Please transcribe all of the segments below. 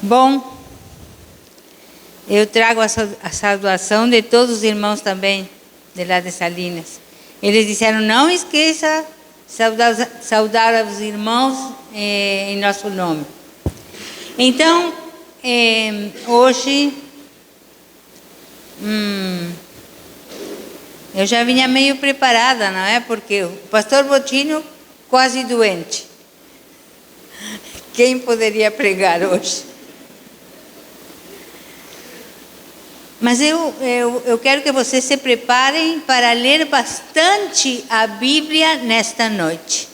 Bom, eu trago a saudação de todos os irmãos também, de lá de Salinas. Eles disseram, não esqueça saudar os irmãos em nosso nome. Então, hoje, eu já vinha meio preparada, não é? Porque o pastor Botinho quase doente. Quem poderia pregar hoje? Mas eu quero que vocês se preparem para ler bastante a Bíblia nesta noite.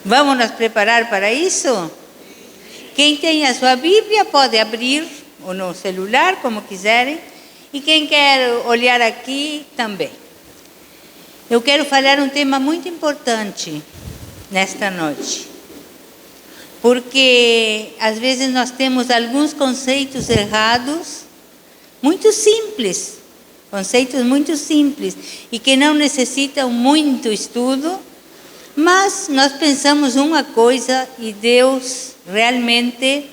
Vamos nos preparar para isso? Quem tem a sua Bíblia pode abrir, ou no celular, como quiserem. E quem quer olhar aqui, também. Eu quero falar um tema muito importante nesta noite. Porque, às vezes, nós temos alguns conceitos errados, muito simples, conceitos muito simples, e que não necessitam muito estudo, mas nós pensamos uma coisa e Deus realmente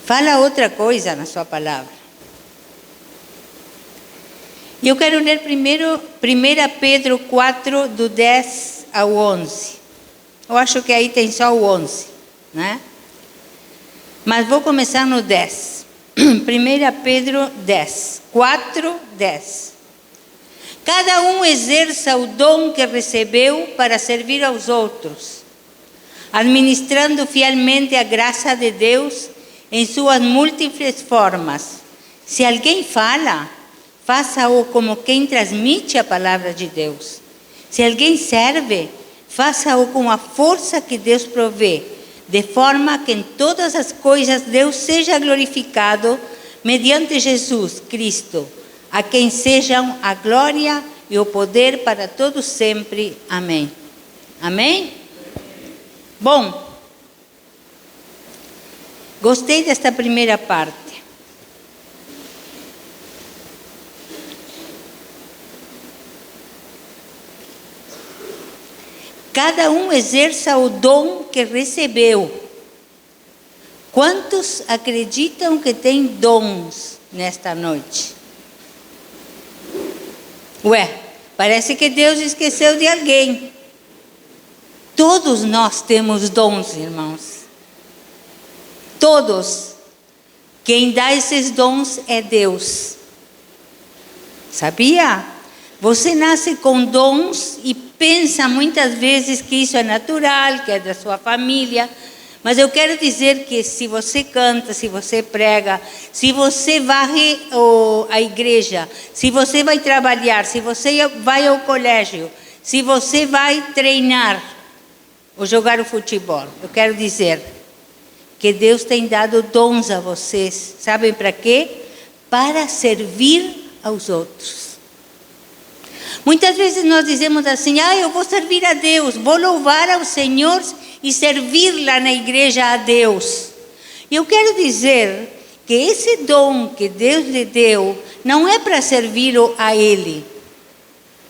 fala outra coisa na sua palavra. E eu quero ler primeiro 1 Pedro 4, do 10 ao 11. Eu acho que aí tem só o 11, né? Mas vou começar no 10. 1 Pedro 10, 4, 10. Cada um exerça o dom que recebeu para servir aos outros, administrando fielmente a graça de Deus em suas múltiplas formas. Se alguém fala, faça-o como quem transmite a palavra de Deus. Se alguém serve, faça-o com a força que Deus provê, de forma que em todas as coisas Deus seja glorificado mediante Jesus Cristo, a quem sejam a glória e o poder para todos sempre. Amém. Amém? Bom, gostei desta primeira parte. Cada um exerça o dom que recebeu. Quantos acreditam que tem dons nesta noite? Parece que Deus esqueceu de alguém. Todos nós temos dons, irmãos. Todos. Quem dá esses dons é Deus. Sabia? Você nasce com dons e pensa muitas vezes que isso é natural, que é da sua família. Mas eu quero dizer que se você canta, se você prega, se você varre a igreja, se você vai trabalhar, se você vai ao colégio, se você vai treinar ou jogar o futebol, eu quero dizer que Deus tem dado dons a vocês. Sabem para quê? Para servir aos outros. Muitas vezes nós dizemos assim, eu vou servir a Deus, vou louvar ao Senhor e servir lá na igreja a Deus. E eu quero dizer que esse dom que Deus lhe deu não é para servir a Ele,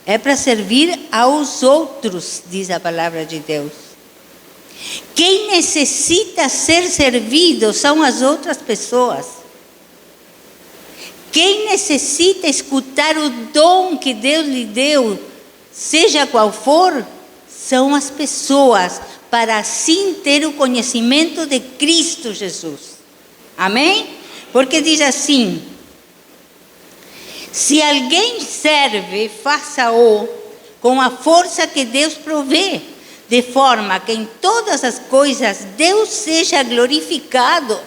é para servir aos outros, diz a palavra de Deus. Quem necessita ser servido são as outras pessoas. Quem necessita escutar o dom que Deus lhe deu, seja qual for, são as pessoas, para assim ter o conhecimento de Cristo Jesus. Amém? Porque diz assim, se alguém serve, faça-o com a força que Deus provê, de forma que em todas as coisas Deus seja glorificado.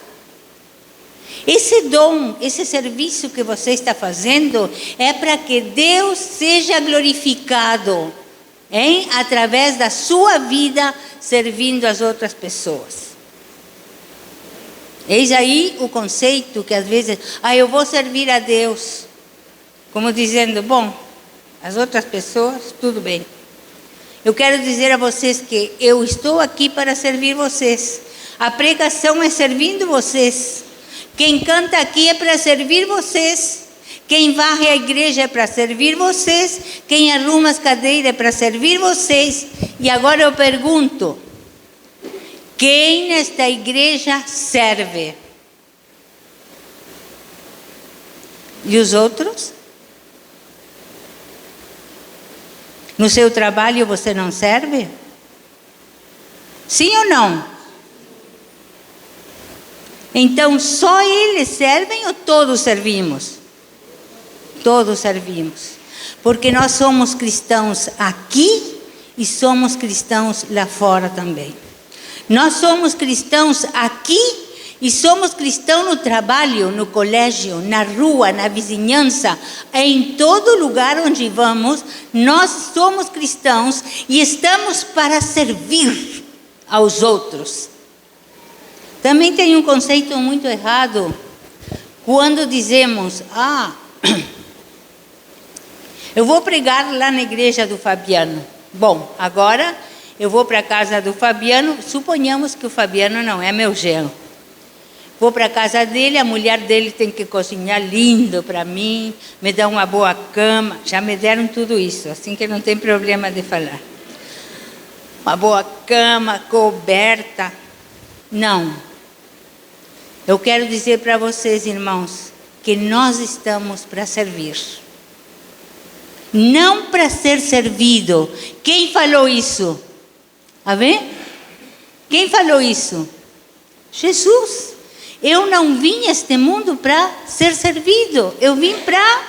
Esse dom, esse serviço que você está fazendo é para que Deus seja glorificado, através da sua vida, servindo as outras pessoas. Eis aí o conceito que às vezes, eu vou servir a Deus, como dizendo, bom, as outras pessoas, tudo bem. Eu quero dizer a vocês que eu estou aqui para servir vocês. A pregação é servindo vocês. Quem canta aqui é para servir vocês. Quem varre a igreja é para servir vocês. Quem arruma as cadeiras é para servir vocês. E agora eu pergunto, Quem nesta igreja serve? E os outros? No seu trabalho você não serve? Sim ou não? Então, só eles servem ou todos servimos? Todos servimos. Porque nós somos cristãos aqui e somos cristãos lá fora também. Nós somos cristãos aqui e somos cristãos no trabalho, no colégio, na rua, na vizinhança, em todo lugar onde vamos, nós somos cristãos e estamos para servir aos outros. Também tem um conceito muito errado quando dizemos, eu vou pregar lá na igreja do Fabiano. Bom, agora eu vou para a casa do Fabiano, suponhamos que o Fabiano não é meu genro. Vou para a casa dele, a mulher dele tem que cozinhar lindo para mim, me dar uma boa cama. Já me deram tudo isso, assim que não tem problema de falar. Uma boa cama, coberta. Não. Eu quero dizer para vocês, irmãos, que nós estamos para servir. Não para ser servido. Quem falou isso? A ver? Quem falou isso? Jesus. Eu não vim a este mundo para ser servido. Eu vim para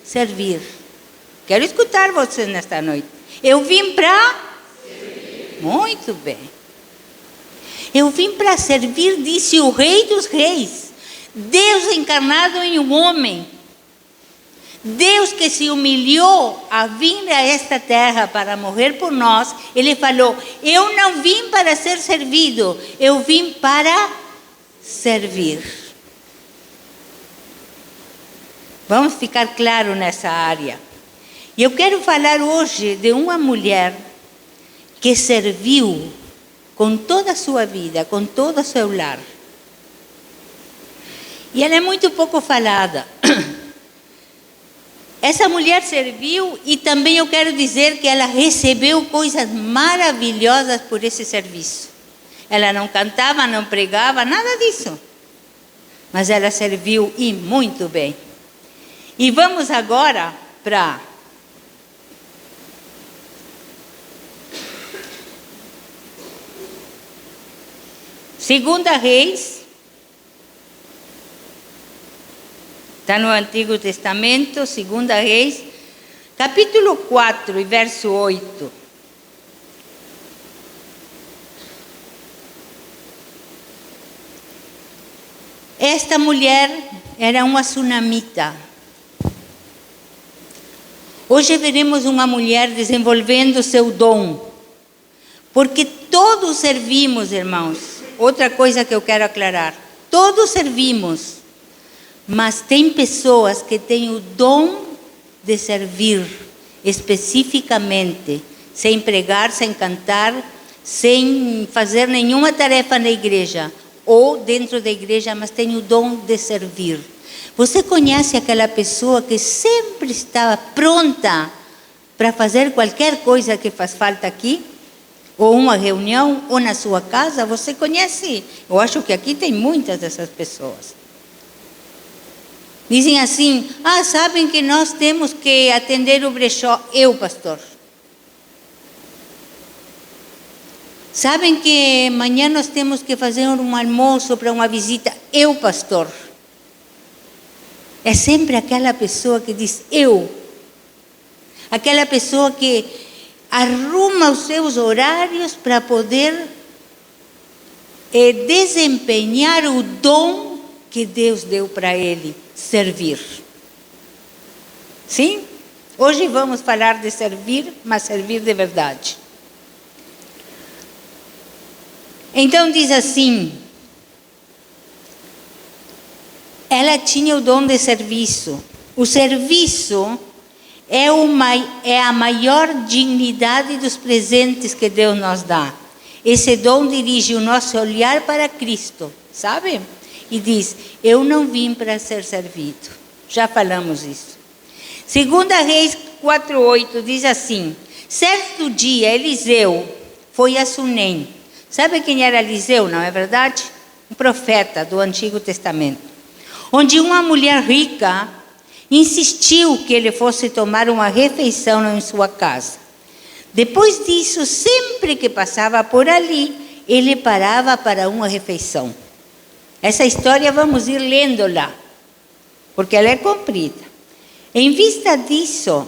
servir. Quero escutar vocês nesta noite. Eu vim para servir. Muito bem. Eu vim para servir, disse o Rei dos Reis. Deus encarnado em um homem. Deus que se humilhou a vir a esta terra para morrer por nós. Ele falou, eu não vim para ser servido. Eu vim para servir. Vamos ficar claro nessa área. E eu quero falar hoje de uma mulher que serviu com toda a sua vida, com todo o seu lar. E ela é muito pouco falada. Essa mulher serviu e também eu quero dizer que ela recebeu coisas maravilhosas por esse serviço. Ela não cantava, não pregava, nada disso. Mas ela serviu e muito bem. E vamos agora para Segunda Reis. Está no Antigo Testamento, Segunda Reis, capítulo 4 e verso 8. Esta mulher era uma sunamita. Hoje veremos uma mulher desenvolvendo seu dom. Porque todos servimos, irmãos. Outra coisa que eu quero aclarar. Todos servimos. Mas tem pessoas que têm o dom de servir especificamente, sem pregar, sem cantar, sem fazer nenhuma tarefa na igreja ou dentro da igreja, mas tem o dom de servir. Você conhece aquela pessoa que sempre está pronta para fazer qualquer coisa que faz falta aqui? Ou uma reunião, ou na sua casa? Você conhece? Eu acho que aqui tem muitas dessas pessoas. Dizem assim, sabem que nós temos que atender o brechó. Eu, pastor. Sabem que amanhã nós temos que fazer um almoço para uma visita. Eu, pastor. É sempre aquela pessoa que diz, eu. Aquela pessoa que arruma os seus horários para poder desempenhar o dom que Deus deu para ele. Servir. Sim? Hoje vamos falar de servir, mas servir de verdade. Então diz assim, ela tinha o dom de serviço. O serviço é a maior dignidade dos presentes que Deus nos dá. Esse dom dirige o nosso olhar para Cristo, sabe? E diz, eu não vim para ser servido. Já falamos isso. Segunda Reis 4:8 diz assim, certo dia Eliseu foi a Sunem. Sabe quem era Eliseu, não é verdade? Um profeta do Antigo Testamento. Onde uma mulher rica insistiu que ele fosse tomar uma refeição em sua casa. Depois disso, sempre que passava por ali, ele parava para uma refeição. Essa história vamos ir lendo lá, porque ela é comprida. Em vista disso,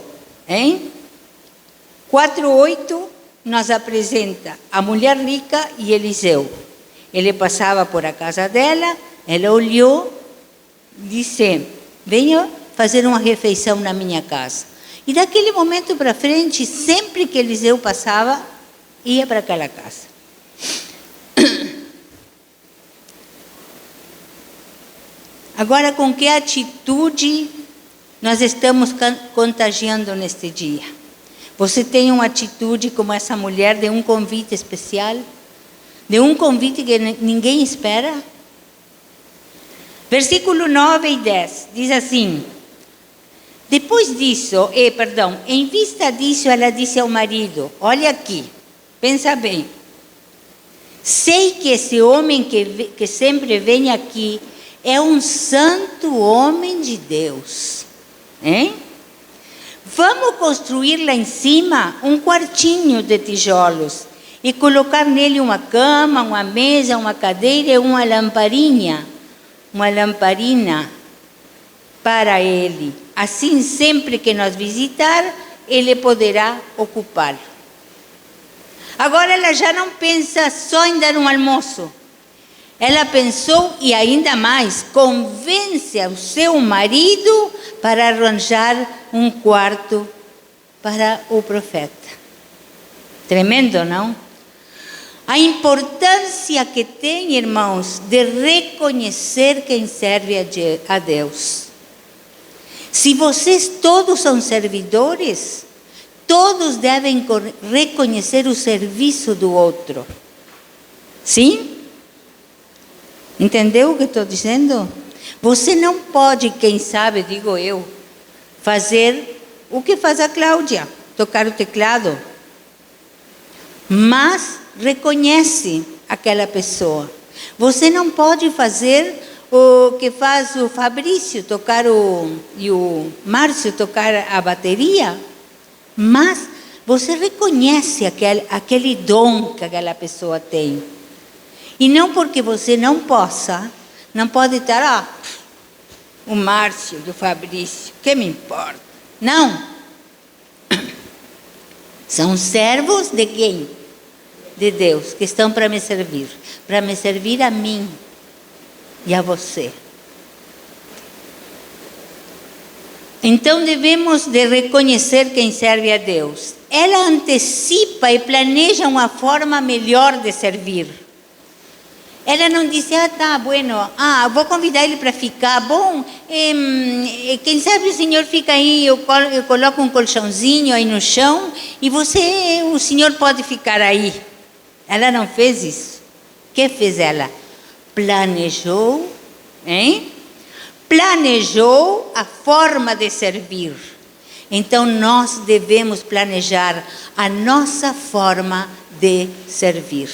4:8 nos apresenta a mulher rica e Eliseu. Ele passava por a casa dela, ela olhou, disse: venha fazer uma refeição na minha casa. E daquele momento para frente, sempre que Eliseu passava, ia para aquela casa. Agora, com que atitude nós estamos contagiando neste dia? Você tem uma atitude como essa mulher de um convite especial? De um convite que ninguém espera? Versículo 9 e 10 diz assim: em vista disso, ela disse ao marido: olha aqui, pensa bem, sei que esse homem que sempre vem aqui é um santo homem de Deus. Vamos construir lá em cima um quartinho de tijolos e colocar nele uma cama, uma mesa, uma cadeira e uma lamparina para ele. Assim, sempre que nos visitar, ele poderá ocupá-lo. Agora ela já não pensa só em dar um almoço. Ela pensou e ainda mais, convence o seu marido para arranjar um quarto para o profeta. Tremendo, não? A importância que tem, irmãos, de reconhecer quem serve a Deus. Se vocês todos são servidores, todos devem reconhecer o serviço do outro. Sim? Entendeu o que estou dizendo? Você não pode, quem sabe, digo eu, fazer o que faz a Cláudia, tocar o teclado. Mas reconhece aquela pessoa. Você não pode fazer o que faz o Fabrício, e o Márcio tocar a bateria, mas você reconhece aquele dom que aquela pessoa tem. E não porque você não pode estar, o Márcio e o Fabrício, que me importa? Não. São servos de quem? De Deus, que estão para me servir a mim e a você. Então devemos de reconhecer quem serve a Deus. Ela antecipa e planeja uma forma melhor de servir. Ela não disse: vou convidar ele para ficar. Bom, quem sabe o senhor fica aí, eu coloco um colchãozinho aí no chão e o senhor pode ficar aí. Ela não fez isso. O que fez ela? Planejou, Planejou a forma de servir. Então nós devemos planejar a nossa forma de servir.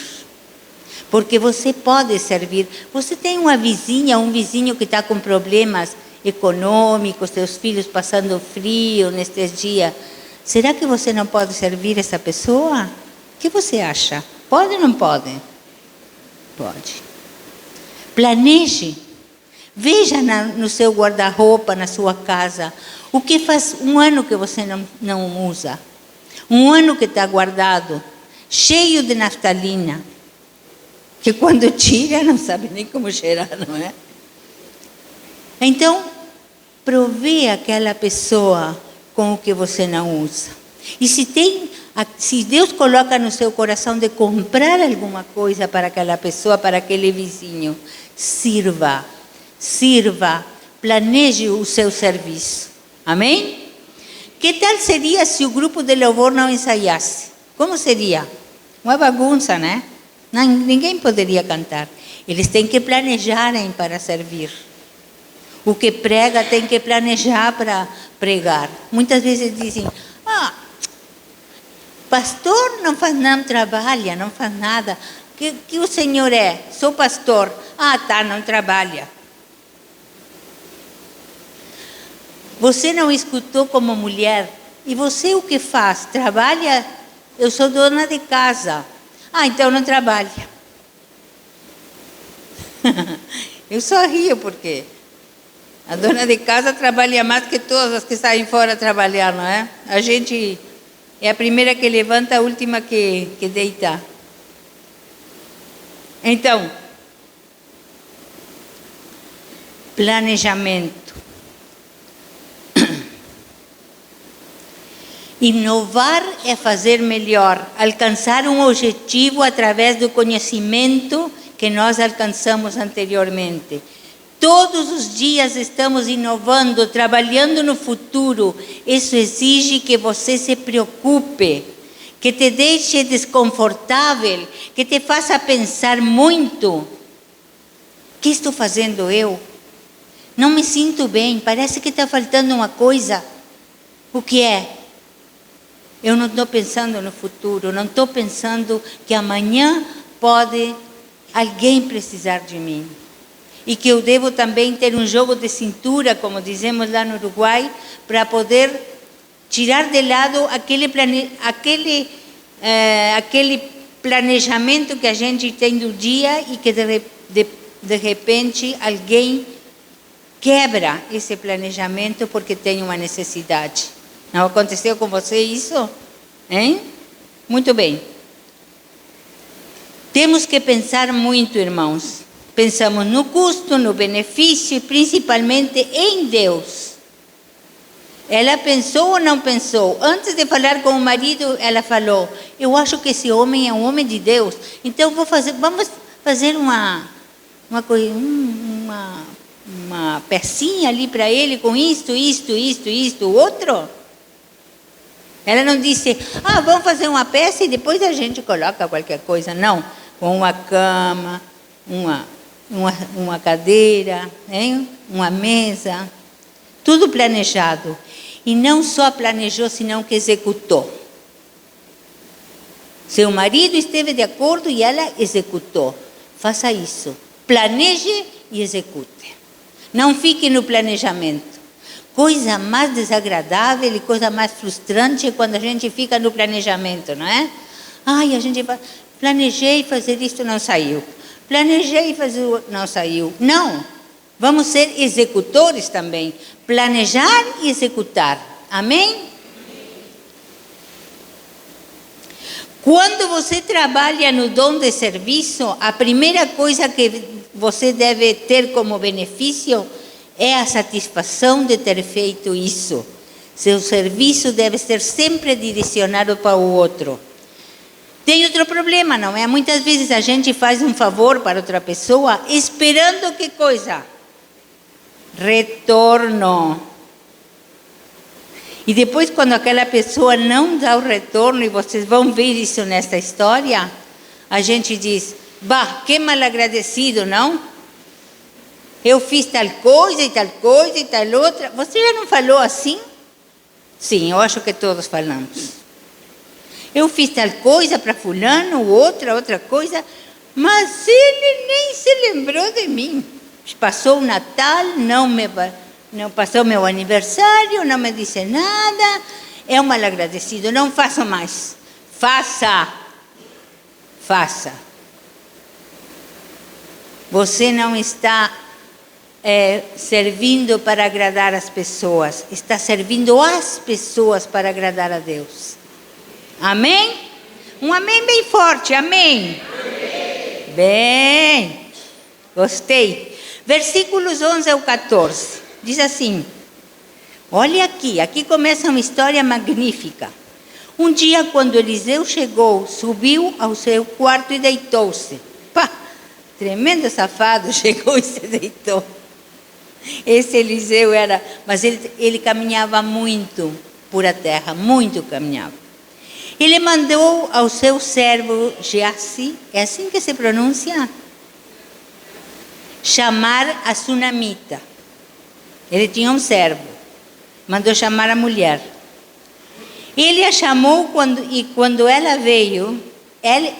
Porque você pode servir. Você tem uma vizinha, um vizinho que está com problemas econômicos, seus filhos passando frio nestes dias. Será que você não pode servir essa pessoa? O que você acha? Pode ou não pode? Pode. Planeje. Veja no seu guarda-roupa, na sua casa, o que faz um ano que você não usa. Um ano que está guardado, cheio de naftalina, que quando tira não sabe nem como cheirar, não é? Então, provê aquela pessoa com o que você não usa. E se Deus coloca no seu coração de comprar alguma coisa para aquela pessoa, para aquele vizinho, sirva, planeje o seu serviço. Amém? Que tal seria se o grupo de louvor não ensaiasse? Como seria? Uma bagunça, né? Ninguém poderia cantar. Eles têm que planejarem para servir. O que prega tem que planejar para pregar. Muitas vezes dizem: pastor não trabalha, não faz nada. Que o senhor é? Sou pastor. Ah, tá, não trabalha. Você não escutou como mulher. E você o que faz? Trabalha? Eu sou dona de casa. Ah, então não trabalha. Eu só rio porque a dona de casa trabalha mais que todas as que saem fora trabalhar, não é? A gente é a primeira que levanta, a última que deita. Então, planejamento. Inovar é fazer melhor, alcançar um objetivo através do conhecimento que nós alcançamos anteriormente. Todos os dias estamos inovando, trabalhando no futuro. Isso exige que você se preocupe, que te deixe desconfortável, que te faça pensar muito. O que estou fazendo eu? Não me sinto bem, parece que está faltando uma coisa. O que é? Eu não estou pensando no futuro, não estou pensando que amanhã pode alguém precisar de mim. E que eu devo também ter um jogo de cintura, como dizemos lá no Uruguai, para poder tirar de lado aquele planejamento que a gente tem do dia e que de repente alguém quebra esse planejamento porque tem uma necessidade. Não aconteceu com você isso? Hein? Muito bem. Temos que pensar muito, irmãos. Pensamos no custo, no benefício e principalmente em Deus. Ela pensou ou não pensou? Antes de falar com o marido, ela falou: eu acho que esse homem é um homem de Deus. Então vamos fazer uma pecinha ali para ele com isto, outro. Ela não disse: vamos fazer uma peça e depois a gente coloca qualquer coisa. Não, com uma cama, uma cadeira, hein? Uma mesa, tudo planejado. E não só planejou, senão que executou. Seu marido esteve de acordo e ela executou. Faça isso. Planeje e execute. Não fique no planejamento. Coisa mais desagradável e coisa mais frustrante é quando a gente fica no planejamento, não é? A gente planejei fazer isso, não saiu. Planejei fazer, não saiu. Não, vamos ser executores também. Planejar e executar. Amém? Quando você trabalha no dom de serviço, a primeira coisa que você deve ter como benefício é a satisfação de ter feito isso. Seu serviço deve ser sempre direcionado para o outro. Tem outro problema, não é? Muitas vezes a gente faz um favor para outra pessoa esperando que coisa? Retorno. E depois, quando aquela pessoa não dá o retorno, e vocês vão ver isso nessa história, a gente diz: que mal agradecido, não? Eu fiz tal coisa e tal outra. Você já não falou assim? Sim, eu acho que todos falamos. Eu fiz tal coisa para fulano, outra coisa, mas ele nem se lembrou de mim. Passou o Natal, não passou meu aniversário, não me disse nada. É um mal agradecido, não faço mais. Faça. Você não está servindo para agradar as pessoas, está servindo as pessoas para agradar a Deus. Amém? Um amém bem forte, amém? Amém. Bem, gostei. Versículos 11 ao 14, diz assim: olha aqui começa uma história magnífica. Um dia, quando Eliseu chegou, subiu ao seu quarto e deitou-se. Tremendo safado, chegou e se deitou. Esse Eliseu mas ele caminhava muito por a terra, muito caminhava. Ele mandou ao seu servo Geazi, é assim que se pronuncia? Chamar a sunamita. Ele tinha um servo, mandou chamar a mulher. Ele a chamou e quando ela veio,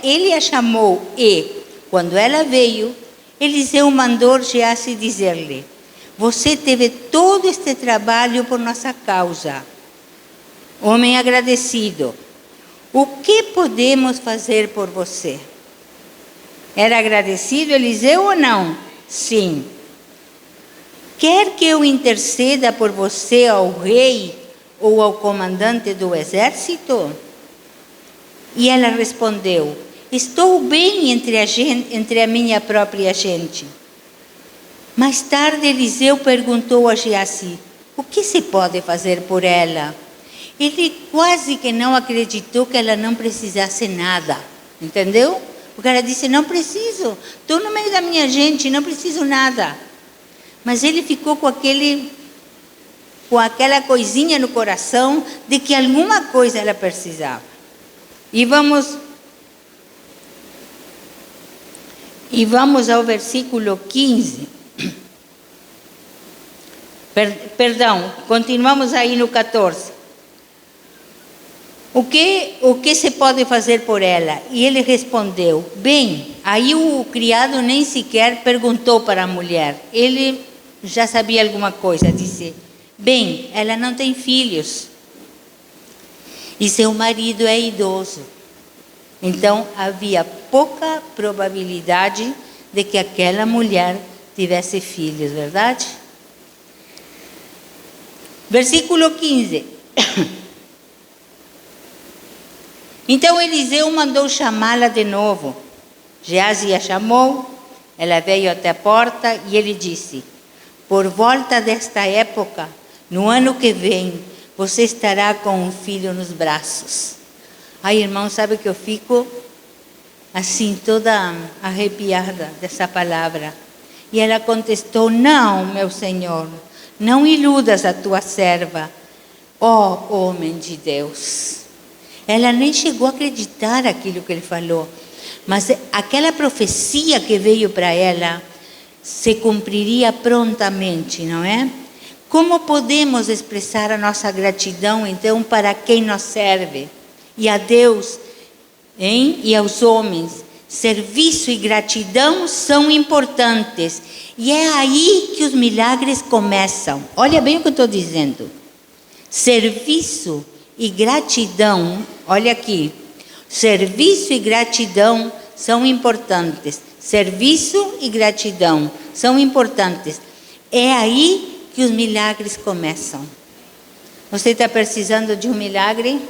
Ele a chamou e, quando ela veio, Eliseu mandou Geazi dizer-lhe: você teve todo este trabalho por nossa causa. Homem agradecido, o que podemos fazer por você? Era agradecido Eliseu ou não? Sim. Quer que eu interceda por você ao rei ou ao comandante do exército? E ela respondeu: estou bem entre a minha própria gente. Mais tarde Eliseu perguntou a Geazi: o que se pode fazer por ela? Ele quase que não acreditou que ela não precisasse nada, entendeu? Porque ela disse: não preciso, estou no meio da minha gente, não preciso nada. Mas ele ficou com aquela coisinha no coração de que alguma coisa ela precisava. E vamos ao versículo 15. Perdão, continuamos aí no 14. O que se pode fazer por ela? E ele respondeu: bem. Aí o criado nem sequer perguntou para a mulher. Ele já sabia alguma coisa. Disse: bem, ela não tem filhos. E seu marido é idoso. Então havia pouca probabilidade de que aquela mulher tivesse filhos, verdade? Versículo 15. Então Eliseu mandou chamá-la de novo. Geazi a chamou, ela veio até a porta e ele disse: por volta desta época, no ano que vem, você estará com um filho nos braços. Ai, irmão, sabe que eu fico assim toda arrepiada dessa palavra. E ela contestou: não, meu senhor, não iludas a tua serva, ó homem de Deus. Ela nem chegou a acreditar aquilo que ele falou, mas aquela profecia que veio para ela se cumpriria prontamente, não é? Como podemos expressar a nossa gratidão, então, para quem nos serve? E a Deus, hein? E aos homens. Serviço e gratidão são importantes. E é aí que os milagres começam. Olha bem o que eu estou dizendo. Serviço e gratidão, olha aqui. Serviço e gratidão são importantes. Serviço e gratidão são importantes. É aí que os milagres começam. Você está precisando de um milagre?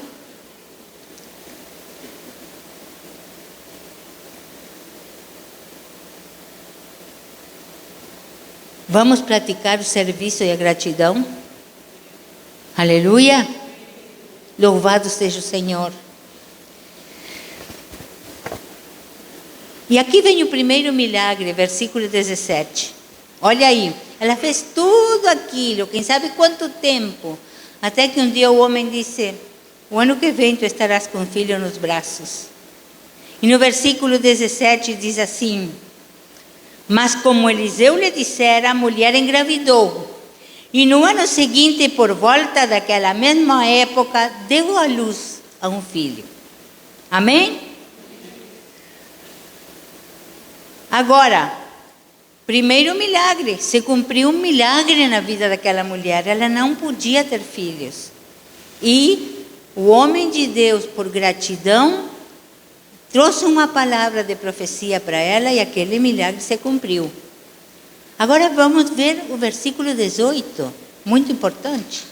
Vamos praticar o serviço e a gratidão? Aleluia! Louvado seja o Senhor. E aqui vem o primeiro milagre, versículo 17. Olha aí, ela fez tudo aquilo, quem sabe quanto tempo, até que um dia o homem disse: o ano que vem tu estarás com um filho nos braços. E no versículo 17 diz assim: mas como Eliseu lhe dissera, a mulher engravidou. E no ano seguinte, por volta daquela mesma época, deu à luz a um filho. Amém? Agora, primeiro milagre, se cumpriu um milagre na vida daquela mulher. Ela não podia ter filhos. E o homem de Deus, por gratidão, trouxe uma palavra de profecia para ela e aquele milagre se cumpriu. Agora vamos ver o versículo 18, muito importante.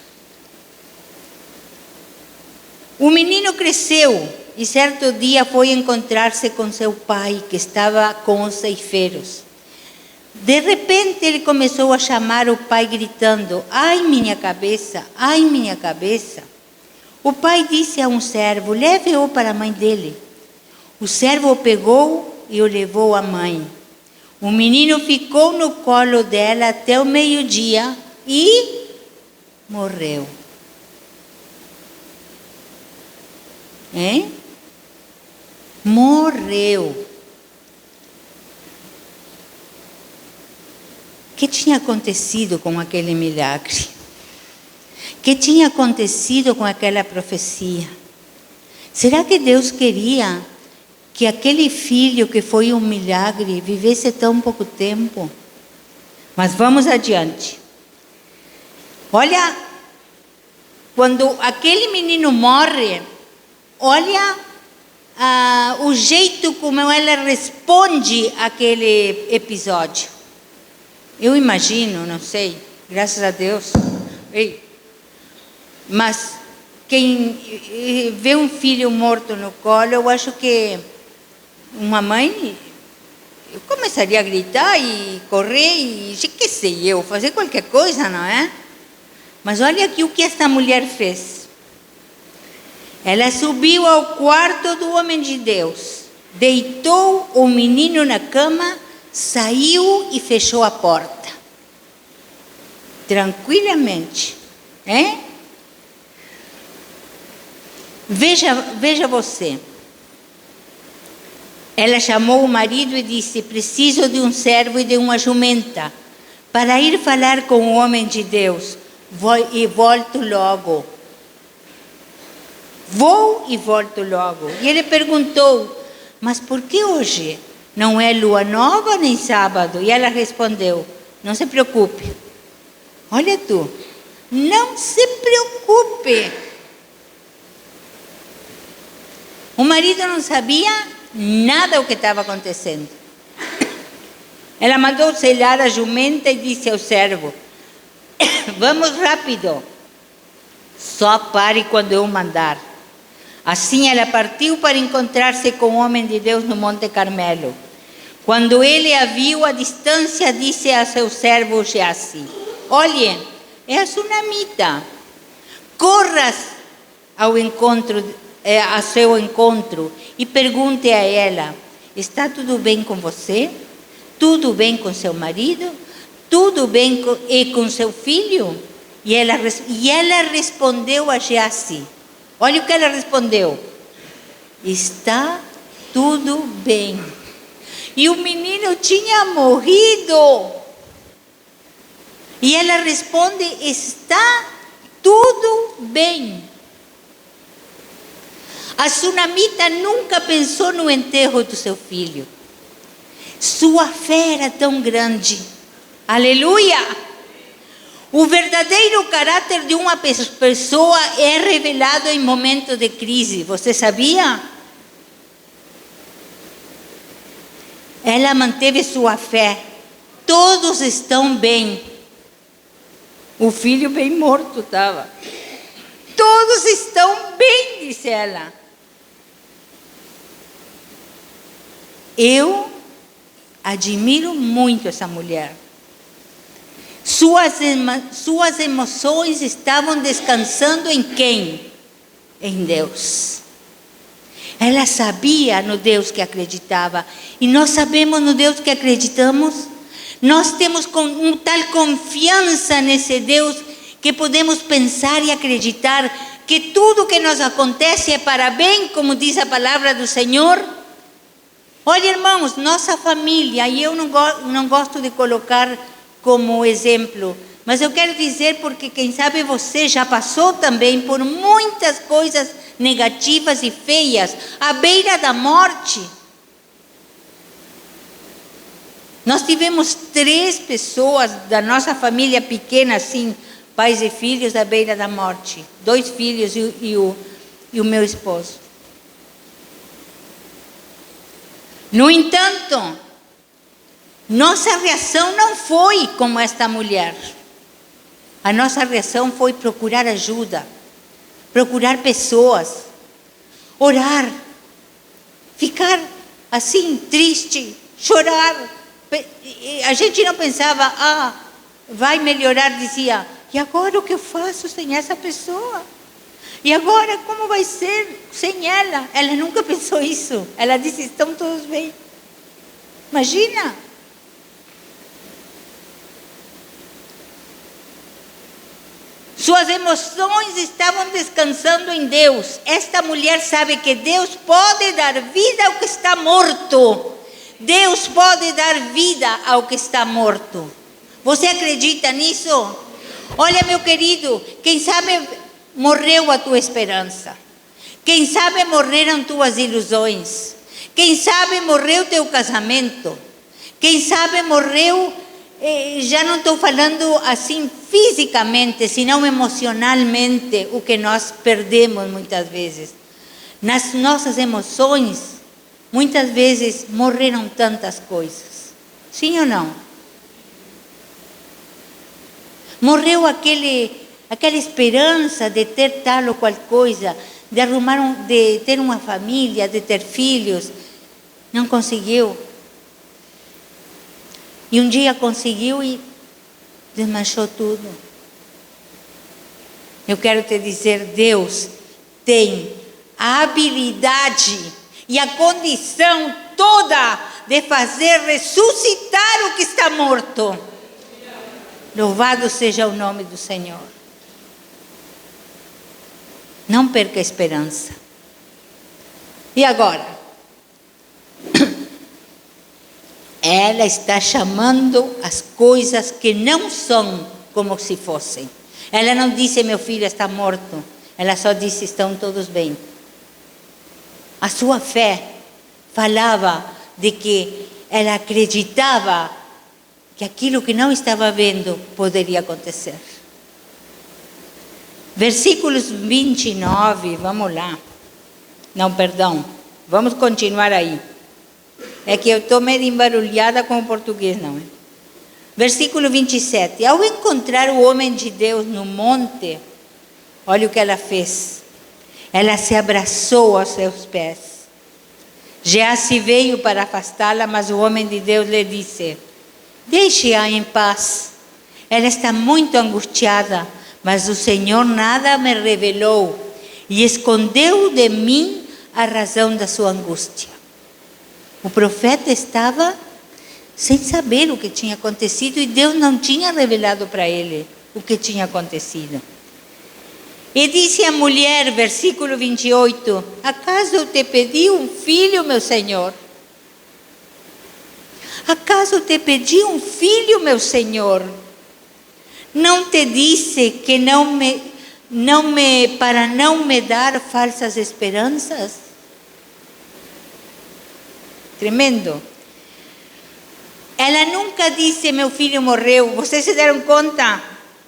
O menino cresceu e certo dia foi encontrar-se com seu pai, que estava com os ceifeiros. De repente ele começou a chamar o pai gritando: ai minha cabeça, ai minha cabeça. O pai disse a um servo: leve-o para a mãe dele. O servo o pegou e o levou à mãe. O menino ficou no colo dela até o meio-dia e morreu. Hein? Morreu. O que tinha acontecido com aquele milagre? O que tinha acontecido com aquela profecia? Será que Deus queria que aquele filho que foi um milagre vivesse tão pouco tempo. Mas vamos adiante. Olha, quando aquele menino morre, olha o jeito como ela responde àquele episódio. Eu imagino, não sei, graças a Deus. Mas quem vê um filho morto no colo, eu acho que uma mãe começaria a gritar e correr e, que sei eu, fazer qualquer coisa, não é? Mas olha aqui o que esta mulher fez. Ela subiu ao quarto do homem de Deus, deitou o menino na cama, saiu e fechou a porta. Tranquilamente. Veja você. Ela chamou o marido e disse: preciso de um servo e de uma jumenta para ir falar com o homem de Deus. Vou e volto logo. Vou e volto logo. E ele perguntou: mas por que hoje? Não é lua nova nem sábado? E ela respondeu: não se preocupe. Olha tu, não se preocupe. O marido não sabia nada do que estava acontecendo. Ela mandou selar a jumenta e disse ao servo: vamos rápido, só pare quando eu mandar. Assim ela partiu para encontrar-se com o homem de Deus no Monte Carmelo. Quando ele a viu à distância, disse a seu servo Geazi: olhe, é a sunamita. Corra a seu encontro e pergunte a ela: está tudo bem com você? Tudo bem com seu marido? Tudo bem com seu filho? E ela respondeu a Geazi. Olha o que ela respondeu: está tudo bem. E o menino tinha morrido. E ela responde: está tudo bem. A sunamita nunca pensou no enterro do seu filho. Sua fé era tão grande. Aleluia! O verdadeiro caráter de uma pessoa é revelado em momentos de crise. Você sabia? Ela manteve sua fé. Todos estão bem. O filho bem morto estava. Todos estão bem, disse ela. Eu admiro muito essa mulher. Suas emoções estavam descansando em quem? Em Deus. Ela sabia no Deus que acreditava. E nós sabemos no Deus que acreditamos. Nós temos tal confiança nesse Deus que podemos pensar e acreditar que tudo que nos acontece é para bem, como diz a palavra do Senhor. Olha, irmãos, nossa família, e eu não gosto de colocar como exemplo, mas eu quero dizer porque quem sabe você já passou também por muitas coisas negativas e feias, à beira da morte. Nós tivemos 3 pessoas da nossa família pequena, assim, pais e filhos, à beira da morte. 2 filhos e o meu esposo. No entanto, nossa reação não foi como esta mulher. A nossa reação foi procurar ajuda, procurar pessoas, orar, ficar assim triste, chorar. A gente não pensava, vai melhorar, dizia, e agora o que eu faço sem essa pessoa? E agora como vai ser sem ela? Ela nunca pensou isso. Ela disse, estão todos bem. Imagina. Suas emoções estavam descansando em Deus. Esta mulher sabe que Deus pode dar vida ao que está morto. Deus pode dar vida ao que está morto. Você acredita nisso? Olha, meu querido, quem sabe morreu a tua esperança. Quem sabe morreram tuas ilusões. Quem sabe morreu teu casamento. Quem sabe morreu, já não estou falando assim fisicamente, senão emocionalmente, o que nós perdemos muitas vezes. Nas nossas emoções, muitas vezes morreram tantas coisas. Sim ou não? Morreu aquela esperança de ter tal ou qual coisa, de ter uma família, de ter filhos. Não conseguiu. E um dia conseguiu e desmanchou tudo. Eu quero te dizer, Deus tem a habilidade e a condição toda de fazer ressuscitar o que está morto. Louvado seja o nome do Senhor. Não perca a esperança. E agora? Ela está chamando as coisas que não são como se fossem. Ela não disse, meu filho está morto. Ela só disse, estão todos bem. A sua fé falava de que ela acreditava que aquilo que não estava vendo poderia acontecer. Versículos 29, vamos lá. Não, perdão. Vamos continuar aí. É que eu estou meio embarulhada com o português, não é? Versículo 27. Ao encontrar o homem de Deus no monte, olha o que ela fez. Ela se abraçou aos seus pés. Geazi veio para afastá-la, mas o homem de Deus lhe disse, deixe-a em paz. Ela está muito angustiada, mas o Senhor nada me revelou e escondeu de mim a razão da sua angústia. O profeta estava sem saber o que tinha acontecido e Deus não tinha revelado para ele o que tinha acontecido. E disse a mulher, versículo 28, acaso eu te pedi um filho, meu Senhor? Acaso te pedi um filho, meu Senhor? Não te disse que para não me dar falsas esperanças? Tremendo. Ela nunca disse, meu filho morreu. Vocês se deram conta?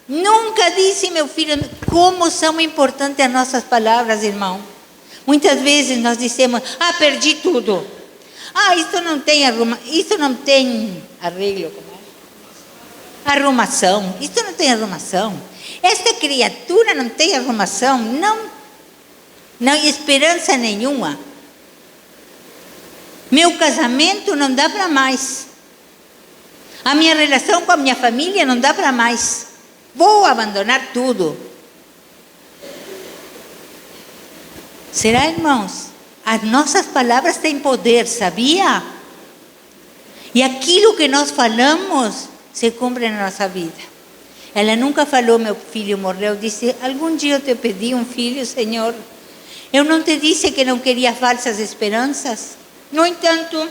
Nunca disse, meu filho. Como são importantes as nossas palavras, irmão. Muitas vezes nós dizemos, perdi tudo. Isso não tem arreglo. Arrumação. Isso não tem arrumação. Esta criatura não tem arrumação. Não há esperança nenhuma. Meu casamento não dá para mais. A minha relação com a minha família não dá para mais. Vou abandonar tudo. Será, irmãos? As nossas palavras têm poder, sabia? E aquilo que nós falamos se cumpre na nossa vida. Ela nunca falou, meu filho morreu. Disse, algum dia eu te pedi um filho, Senhor. Eu não te disse que não queria falsas esperanças? No entanto,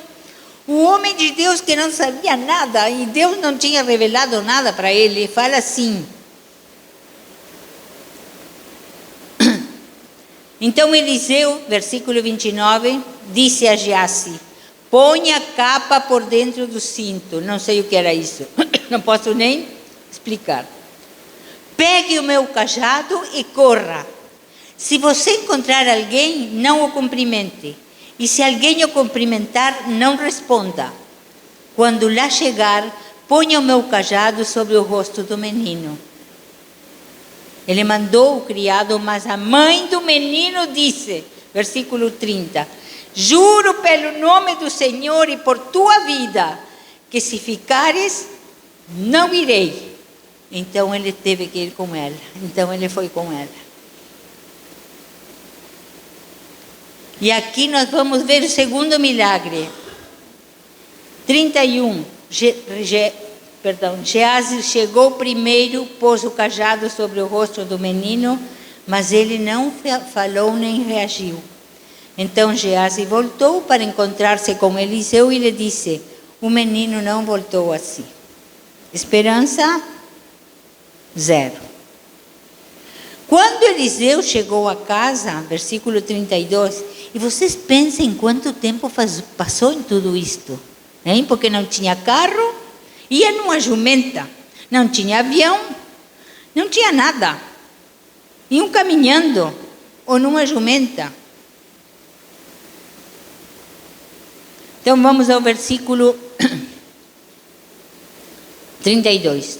o homem de Deus que não sabia nada, e Deus não tinha revelado nada para ele, fala assim. Então Eliseu, versículo 29, disse a Geazi, põe a capa por dentro do cinto. Não sei o que era isso, não posso nem explicar. Pegue o meu cajado e corra. Se você encontrar alguém, não o cumprimente. E se alguém o cumprimentar, não responda. Quando lá chegar, ponha o meu cajado sobre o rosto do menino. Ele mandou o criado, mas a mãe do menino disse, versículo 30, juro pelo nome do Senhor e por tua vida, que se ficares, não irei. Então ele teve que ir com ela. Então ele foi com ela. E aqui nós vamos ver o segundo milagre. 31. Geazi chegou primeiro, pôs o cajado sobre o rosto do menino, mas ele não falou nem reagiu. Então Geazi voltou para encontrar-se com Eliseu e lhe disse, o menino não voltou assim. Esperança, zero. Quando Eliseu chegou a casa, versículo 32, E vocês pensem quanto tempo passou em tudo isto, hein? Porque não tinha carro, ia numa jumenta, não tinha avião, não tinha nada. Iam caminhando ou numa jumenta. Então vamos ao versículo 32.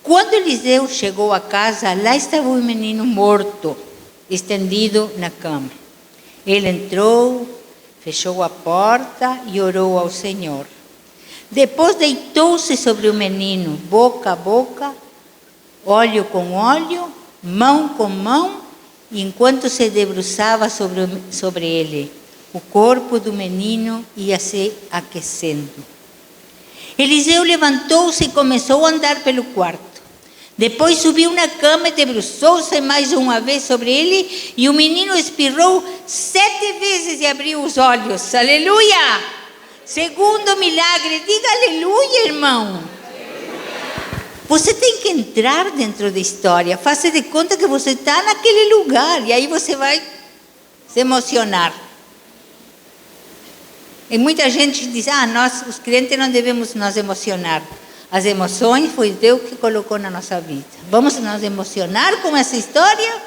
Quando Eliseu chegou a casa, lá estava o menino morto, estendido na cama. Ele entrou, fechou a porta e orou ao Senhor. Depois deitou-se sobre o menino, boca a boca, olho com olho, mão com mão, enquanto se debruçava sobre ele. O corpo do menino ia se aquecendo. Eliseu levantou-se e começou a andar pelo quarto. Depois subiu na cama e debruçou-se mais uma vez sobre ele, e o menino espirrou 7 vezes e abriu os olhos. Aleluia! Segundo milagre, diga aleluia, irmão. Você tem que entrar dentro da história. Faça de conta que você está naquele lugar, e aí você vai se emocionar. E muita gente diz, nós, os crentes, não devemos nos emocionar. As emoções foi Deus que colocou na nossa vida. Vamos nos emocionar com essa história?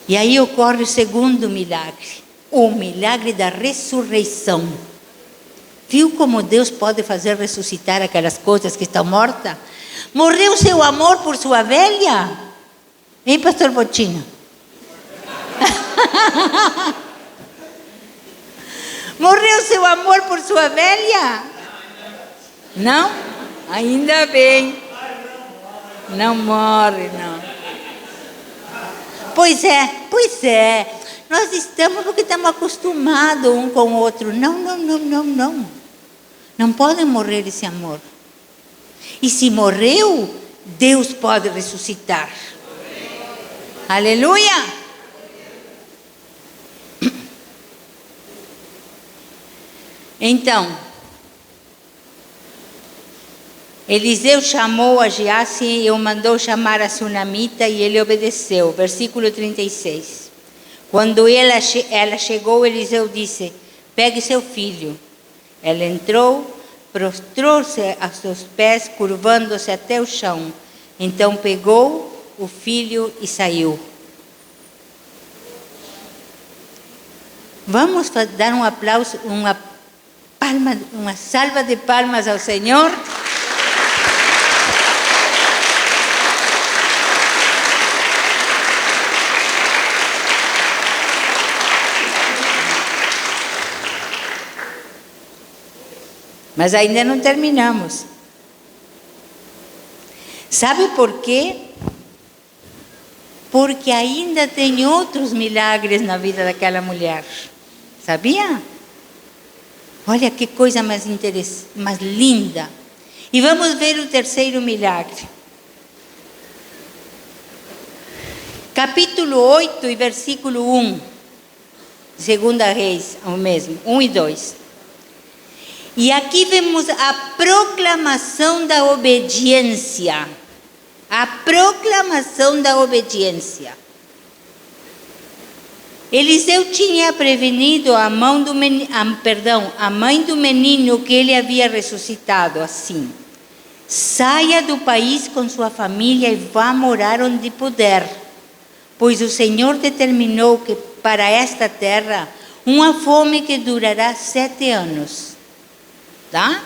E aí ocorre o segundo milagre. O milagre da ressurreição. Viu como Deus pode fazer ressuscitar aquelas coisas que estão mortas? Morreu seu amor por sua velha? Hein, pastor Botinho? Morreu seu amor por sua velha? Não? Ainda bem. Não morre, não. Pois é. Nós estamos porque estamos acostumados um com o outro. Não. Não pode morrer esse amor. E se morreu, Deus pode ressuscitar. Aleluia! Então, Eliseu chamou a Geazi e o mandou chamar a sunamita, e ele obedeceu. Versículo 36. Quando ela chegou, Eliseu disse: pegue seu filho. Ela entrou, prostrou-se a seus pés, curvando-se até o chão. Então pegou o filho e saiu. Vamos dar um aplauso, uma salva de palmas ao Senhor. Mas ainda não terminamos. Sabe por quê? Porque ainda tem outros milagres na vida daquela mulher. Sabia? Olha que coisa mais interessante, mais linda. E vamos ver o terceiro milagre. Capítulo 8 e versículo 1. Segunda Reis, o mesmo, 1 e 2. E aqui vemos a proclamação da obediência. A proclamação da obediência. Eliseu tinha prevenido a mãe do menino que ele havia ressuscitado assim: saia do país com sua família e vá morar onde puder, pois o Senhor determinou que para esta terra uma fome que durará 7 anos. Tá?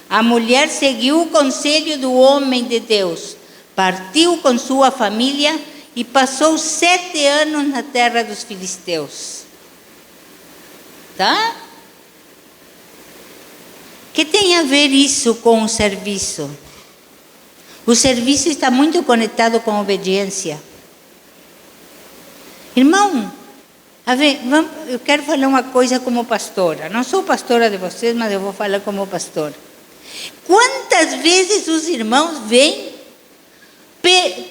A mulher seguiu o conselho do homem de Deus, partiu com sua família e passou 7 anos na terra dos filisteus. Tá? Que tem a ver isso com o serviço? O serviço está muito conectado com a obediência. Irmão, eu quero falar uma coisa como pastora. Não sou pastora de vocês, mas eu vou falar como pastora. Quantas vezes os irmãos vêm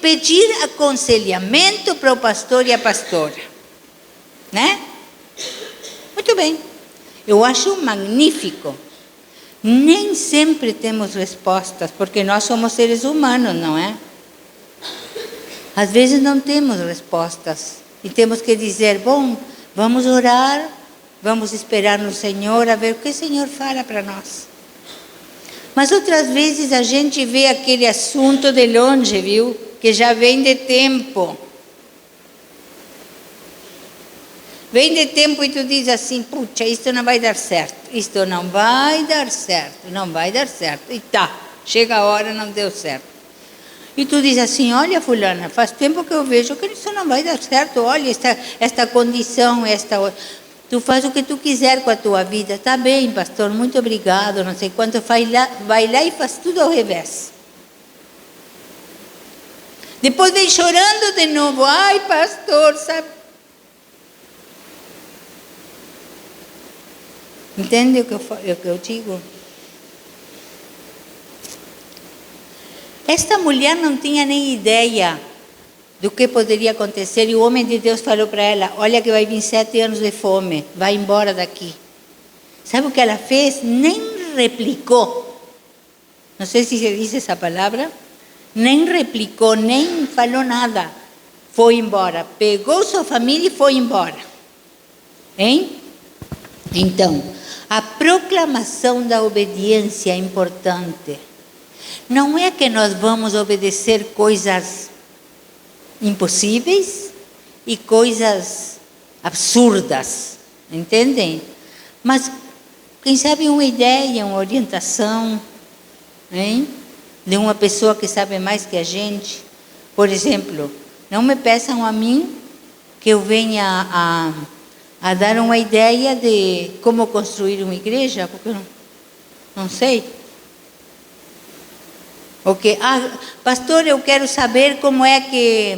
pedir aconselhamento para o pastor e a pastora? Né? Muito bem. Eu acho magnífico. Nem sempre temos respostas, porque nós somos seres humanos, não é? Às vezes não temos respostas. E temos que dizer, bom, vamos orar, vamos esperar no Senhor, a ver o que o Senhor fala para nós. Mas outras vezes a gente vê aquele assunto de longe, viu? Que já vem de tempo. Vem de tempo e tu diz assim, puxa, isto não vai dar certo, isto não vai dar certo, não vai dar certo. E tá, chega a hora, não deu certo. E tu diz assim, olha fulana, faz tempo que eu vejo que isso não vai dar certo, olha esta condição, tu faz o que tu quiser com a tua vida. Tá bem, pastor, muito obrigado, não sei quanto, vai lá e faz tudo ao revés. Depois vem chorando de novo, ai pastor, sabe? Entende o que eu digo? Esta mulher não tinha nem ideia do que poderia acontecer, e o homem de Deus falou para ela, olha que vai vir 7 anos de fome, vai embora daqui. Sabe o que ela fez? Nem replicou. Não sei se se diz essa palavra. Nem replicou, nem falou nada. Foi embora, pegou sua família e foi embora. Hein? Então, a proclamação da obediência é importante. Não é que nós vamos obedecer coisas impossíveis e coisas absurdas, entendem? Mas, quem sabe, uma ideia, uma orientação, hein? De uma pessoa que sabe mais que a gente. Por exemplo, não me peçam a mim que eu venha a dar uma ideia de como construir uma igreja, porque eu não sei. Okay. Pastor, eu quero saber como é que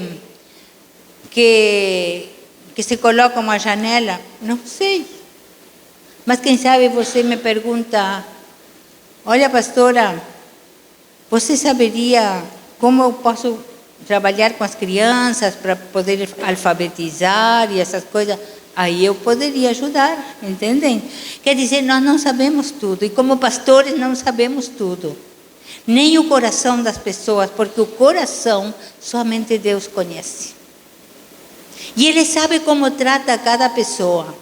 se coloca uma janela. Não sei. Mas quem sabe você me pergunta, olha pastora, você saberia como eu posso trabalhar com as crianças para poder alfabetizar e essas coisas? Aí eu poderia ajudar, entendem? Quer dizer, nós não sabemos tudo, e como pastores não sabemos tudo. Nem o coração das pessoas, porque o coração somente Deus conhece. E Ele sabe como trata cada pessoa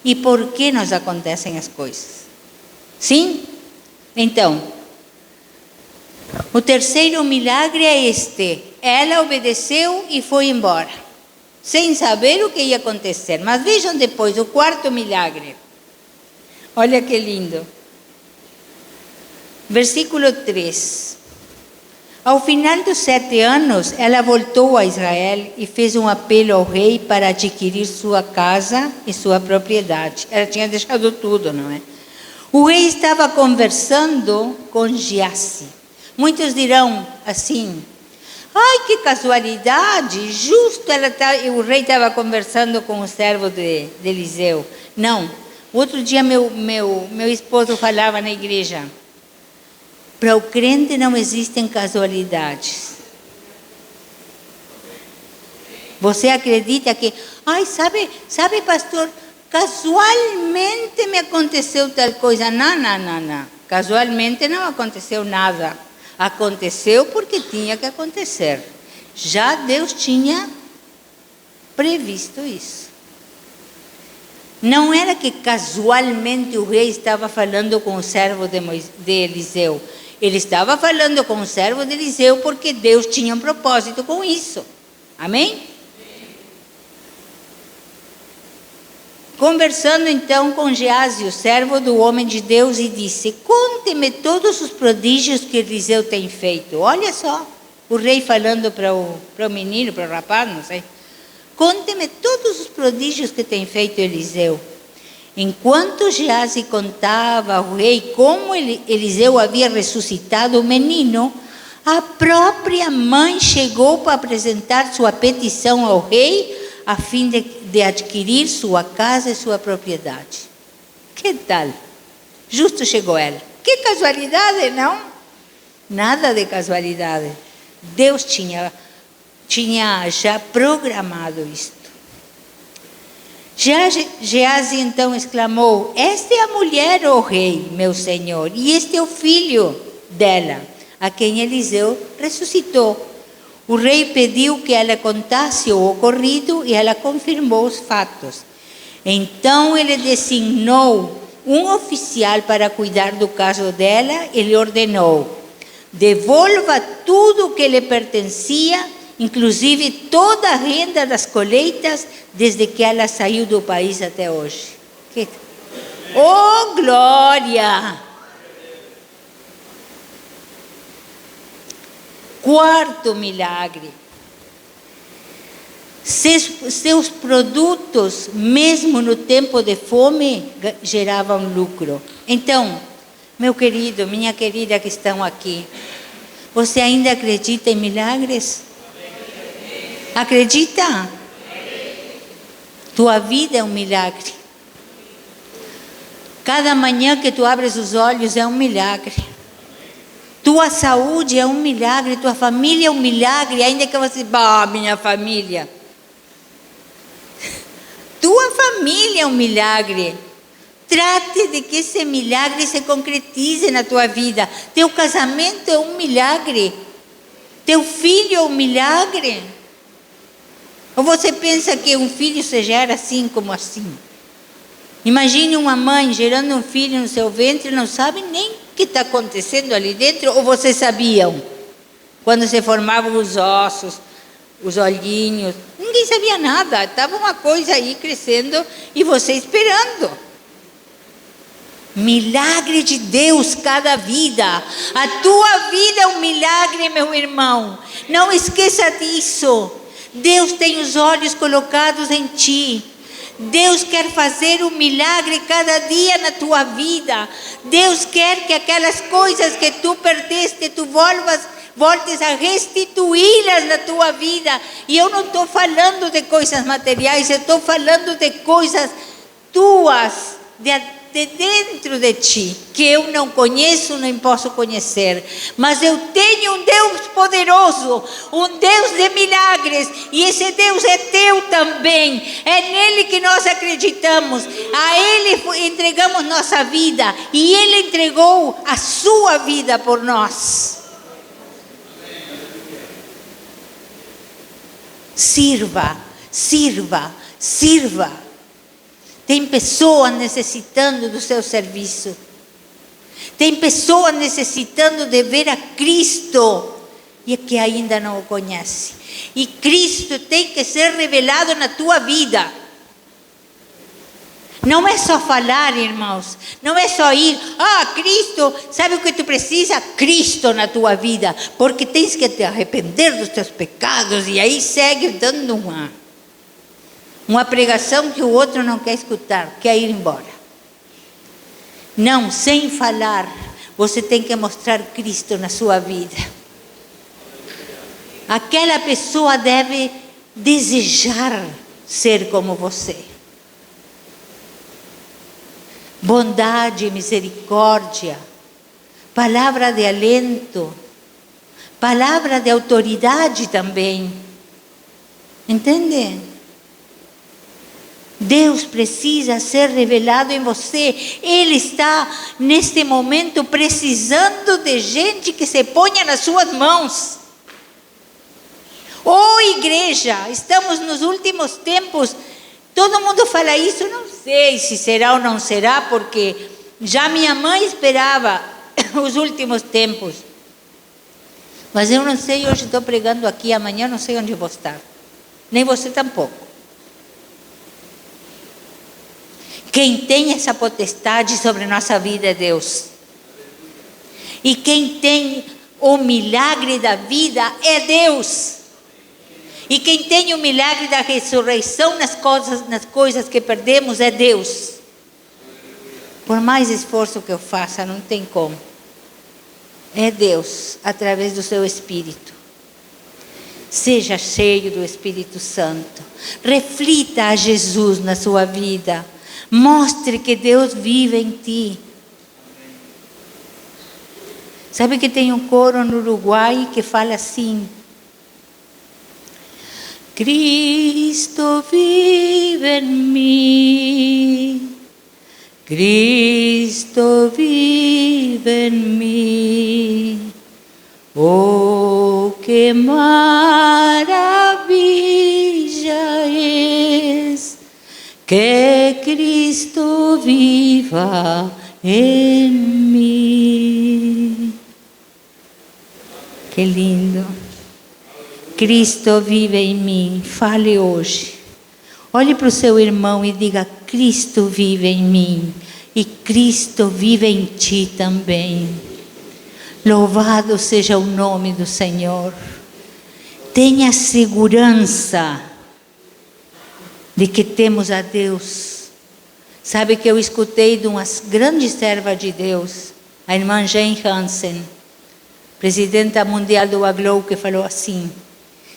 e por que nos acontecem as coisas. Sim? Então, o terceiro milagre é este. Ela obedeceu e foi embora, sem saber o que ia acontecer. Mas vejam depois o quarto milagre. Olha que lindo. Versículo 3. Ao final dos 7 anos, ela voltou a Israel e fez um apelo ao rei para adquirir sua casa e sua propriedade. Ela tinha deixado tudo, não é? O rei estava conversando com Geazi. Muitos dirão assim, ai que casualidade, justo o rei estava conversando com o servo de Eliseu. Não, outro dia meu esposo falava na igreja, para o crente não existem casualidades. Você acredita que, ai, sabe pastor, casualmente me aconteceu tal coisa. Não. Casualmente não aconteceu nada. Aconteceu porque tinha que acontecer. Já Deus tinha previsto isso. Não era que casualmente o rei estava falando com o servo de Eliseu. Ele estava falando com o servo de Eliseu porque Deus tinha um propósito com isso. Amém? Conversando então com Geazi, o servo do homem de Deus, e disse, conte-me todos os prodígios que Eliseu tem feito. Olha só, o rei falando para o menino, para o rapaz, não sei. Conte-me todos os prodígios que tem feito Eliseu. Enquanto Geazi contava ao rei como Eliseu havia ressuscitado o menino, a própria mãe chegou para apresentar sua petição ao rei, a fim de adquirir sua casa e sua propriedade. Que tal? Justo chegou ela. Que casualidade, não? Nada de casualidade. Deus tinha já programado isto. Geazi então exclamou, esta é a mulher, ó rei, meu senhor, e este é o filho dela, a quem Eliseu ressuscitou. O rei pediu que ela contasse o ocorrido e ela confirmou os fatos. Então ele designou um oficial para cuidar do caso dela e lhe ordenou: devolva tudo o que lhe pertencia, inclusive toda a renda das colheitas, desde que ela saiu do país até hoje. Oh, glória! Quarto milagre. Seus produtos, mesmo no tempo de fome, geravam lucro. Então, meu querido, minha querida que estão aqui, você ainda acredita em milagres? Acredita? Tua vida é um milagre. Cada manhã que tu abres os olhos é um milagre. Tua saúde é um milagre, tua família é um milagre, ainda que você, minha família. Tua família é um milagre. Trate de que esse milagre se concretize na tua vida. Teu casamento é um milagre. Teu filho é um milagre. Ou você pensa que um filho se gera assim como assim? Imagine uma mãe gerando um filho no seu ventre e não sabe nem o que está acontecendo ali dentro. Ou vocês sabiam? Quando se formavam os ossos, os olhinhos, ninguém sabia nada. Estava uma coisa aí crescendo e você esperando. Milagre de Deus cada vida. A tua vida é um milagre, meu irmão. Não esqueça disso. Deus tem os olhos colocados em ti. Deus quer fazer um milagre cada dia na tua vida. Deus quer que aquelas coisas que tu perdeste, tu voltes a restituí-las na tua vida. E eu não estou falando de coisas materiais, eu estou falando de coisas tuas, de dentro de ti, que eu não conheço, nem posso conhecer. Mas eu tenho um Deus poderoso, um Deus de milagres, e esse Deus é teu também. É nele que nós acreditamos, a ele entregamos nossa vida, e ele entregou a sua vida por nós. Sirva, sirva, sirva. Tem pessoas necessitando do seu serviço. Tem pessoas necessitando de ver a Cristo e que ainda não o conhece. E Cristo tem que ser revelado na tua vida. Não é só falar, irmãos. Não é só ir. Cristo, sabe o que tu precisa? Cristo na tua vida. Porque tens que te arrepender dos teus pecados. E aí segue dando uma pregação que o outro não quer escutar, quer ir embora. Não, sem falar, você tem que mostrar Cristo na sua vida. Aquela pessoa deve desejar ser como você. Bondade, misericórdia, palavra de alento, palavra de autoridade também. Entende? Deus precisa ser revelado em você. Ele está, neste momento, precisando de gente que se ponha nas suas mãos. Igreja, estamos nos últimos tempos. Todo mundo fala isso, não sei se será ou não será, porque já minha mãe esperava os últimos tempos. Mas eu não sei, hoje estou pregando aqui, amanhã não sei onde vou estar. Nem você tampouco. Quem tem essa potestade sobre nossa vida é Deus. E quem tem o milagre da vida é Deus. E quem tem o milagre da ressurreição nas coisas que perdemos é Deus. Por mais esforço que eu faça, não tem como. É Deus, através do seu Espírito. Seja cheio do Espírito Santo. Reflita a Jesus na sua vida. Mostre que Deus vive em ti. Sabe que tem um coro no Uruguai que fala assim: Cristo vive em mim, Cristo vive em mim, oh, que que maravilla es que Cristo viva en mí. Que lindo. Cristo vive em mim. Fale hoje. Olhe para o seu irmão e diga: Cristo vive em mim. E Cristo vive em ti também. Louvado seja o nome do Senhor. Tenha segurança de que temos a Deus. Sabe que eu escutei de uma grande serva de Deus, a irmã Jane Hansen, presidenta mundial do Aglow, que falou assim: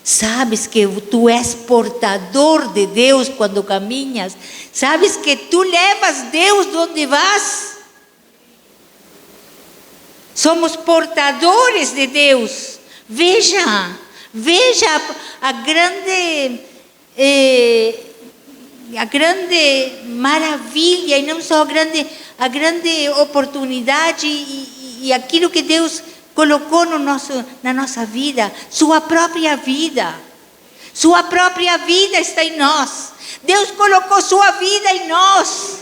sabes que tu és portador de Deus quando caminhas? Sabes que tu levas Deus onde vas? Somos portadores de Deus. Veja a grande maravilha, e não só a grande oportunidade e aquilo que Deus colocou na nossa vida. Sua própria vida está em nós. Deus colocou sua vida em nós.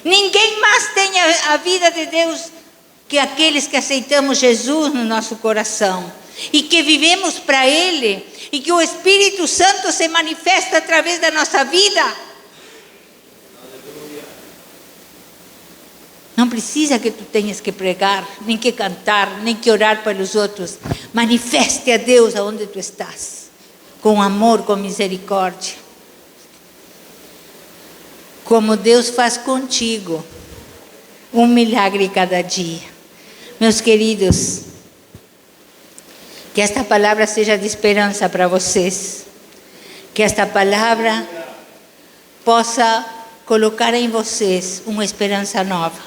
Ninguém mais tem a vida de Deus que aqueles que aceitamos Jesus no nosso coração e que vivemos para Ele, e que o Espírito Santo se manifesta através da nossa vida. Não precisa que tu tenhas que pregar, nem que cantar, nem que orar pelos outros. Manifeste a Deus aonde tu estás, com amor, com misericórdia. Como Deus faz contigo, um milagre cada dia. Meus queridos, que esta palavra seja de esperança para vocês. Que esta palavra possa colocar em vocês uma esperança nova.